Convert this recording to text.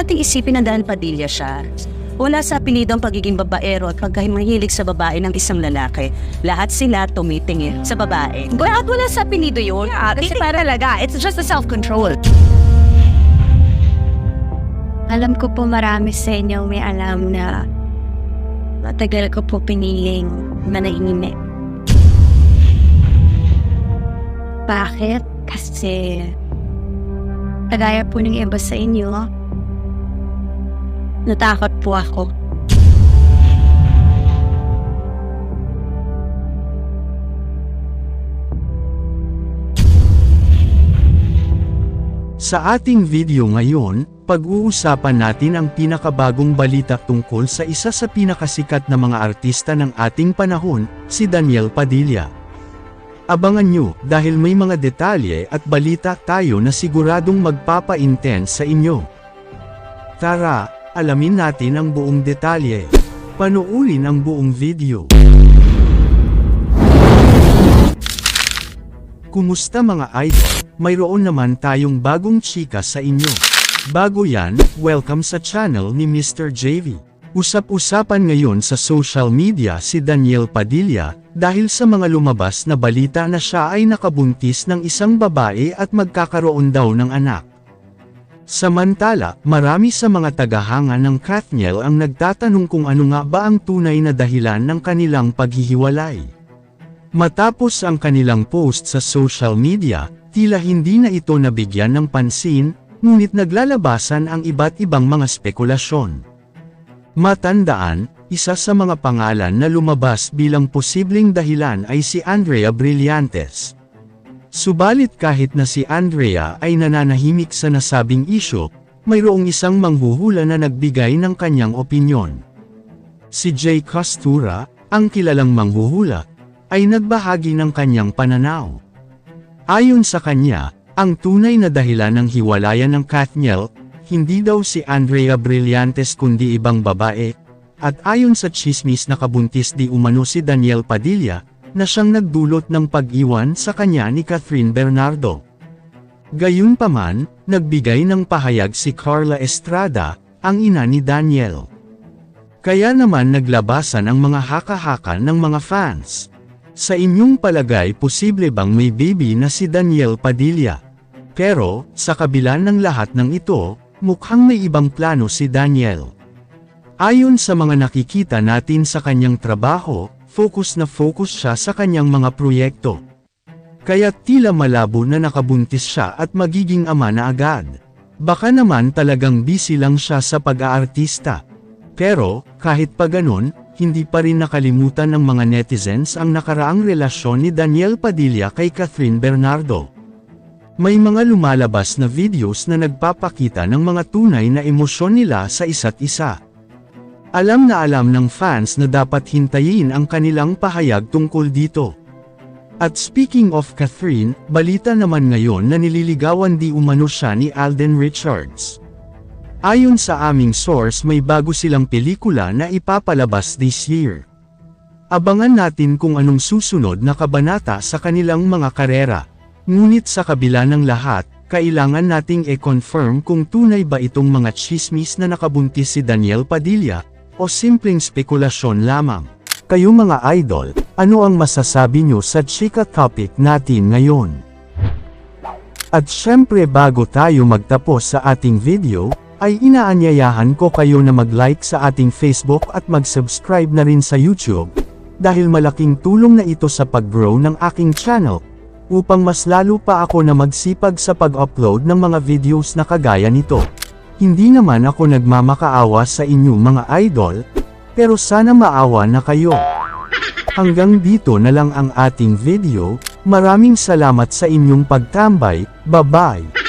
nating isipin na dahil Padilla siya, wala sa apelyido ang pagiging babaero at pagkahimahilig sa babae ng isang lalaki. Lahat sila tumitingin sa babae. At wala sa apelyido yun. Yeah, kasi para talaga, it's just a self-control. Alam ko po marami sa inyo may alam na matagal ko po piniling manahimik. Bakit? Kasi kagaya po ng iba sa inyo, natakot po ako. Sa ating video ngayon, pag-uusapan natin ang pinakabagong balita tungkol sa isa sa pinakasikat na mga artista ng ating panahon, si Daniel Padilla. Abangan nyo dahil may mga detalye at balita tayo na siguradong magpapa-intense sa inyo. Tara, alamin natin ang buong detalye. Panoorin ang buong video. Kumusta mga idol? Mayroon naman tayong bagong chika sa inyo. Bago yan, welcome sa channel ni Mr. JV. Usap-usapan ngayon sa social media si Daniel Padilla, dahil sa mga lumabas na balita na siya ay nakabuntis ng isang babae at magkakaroon daw ng anak. Samantala, marami sa mga tagahanga ng Kathniel ang nagtatanong kung ano nga ba ang tunay na dahilan ng kanilang paghihiwalay. Matapos ang kanilang post sa social media, tila hindi na ito nabigyan ng pansin, ngunit naglalabasan ang iba't ibang mga spekulasyon. Matandaan, isa sa mga pangalan na lumabas bilang posibleng dahilan ay si Andrea Brillantes. Subalit kahit na si Andrea ay nananahimik sa nasabing isyu, mayroong isang manghuhula na nagbigay ng kanyang opinyon. Si Jay Costura, ang kilalang manghuhula, ay nagbahagi ng kanyang pananaw. Ayon sa kanya, ang tunay na dahilan ng hiwalayan ng Kathniel, hindi daw si Andrea Brillantes kundi ibang babae, at ayon sa tsismis nakabuntis di umano si Daniel Padilla, na siyang nagdulot ng pag-iwan sa kanya ni Catherine Bernardo. Gayunpaman, nagbigay ng pahayag si Carla Estrada, ang ina ni Daniel. Kaya naman naglabasan ang mga haka-haka ng mga fans. Sa inyong palagay posible bang may baby na si Daniel Padilla? Pero, sa kabila ng lahat ng ito, mukhang may ibang plano si Daniel. Ayon sa mga nakikita natin sa kanyang trabaho, focus na focus siya sa kanyang mga proyekto. Kaya tila malabo na nakabuntis siya at magiging ama na agad. Baka naman talagang busy lang siya sa pag-aartista. Pero, kahit pa ganun, hindi pa rin nakalimutan ng mga netizens ang nakaraang relasyon ni Daniel Padilla kay Catherine Bernardo. May mga lumalabas na videos na nagpapakita ng mga tunay na emosyon nila sa isa't isa. Alam na alam ng fans na dapat hintayin ang kanilang pahayag tungkol dito. At speaking of Catherine, balita naman ngayon na nililigawan di umano siya ni Alden Richards. Ayon sa aming source may bago silang pelikula na ipapalabas this year. Abangan natin kung anong susunod na kabanata sa kanilang mga karera. Ngunit sa kabila ng lahat, kailangan nating i-confirm kung tunay ba itong mga tsismis na nakabuntis si Daniel Padilla, o simpleng spekulasyon lamang. Kayo mga idol, ano ang masasabi nyo sa chika topic natin ngayon? At syempre bago tayo magtapos sa ating video, ay inaanyayahan ko kayo na mag-like sa ating Facebook at mag-subscribe na rin sa YouTube, dahil malaking tulong na ito sa pag-grow ng aking channel, upang mas lalo pa ako na magsipag sa pag-upload ng mga videos na kagaya nito. Hindi naman ako nagmamakaawa sa inyo mga idol, pero sana maawa na kayo. Hanggang dito na lang ang ating video, maraming salamat sa inyong pagtambay, bye-bye!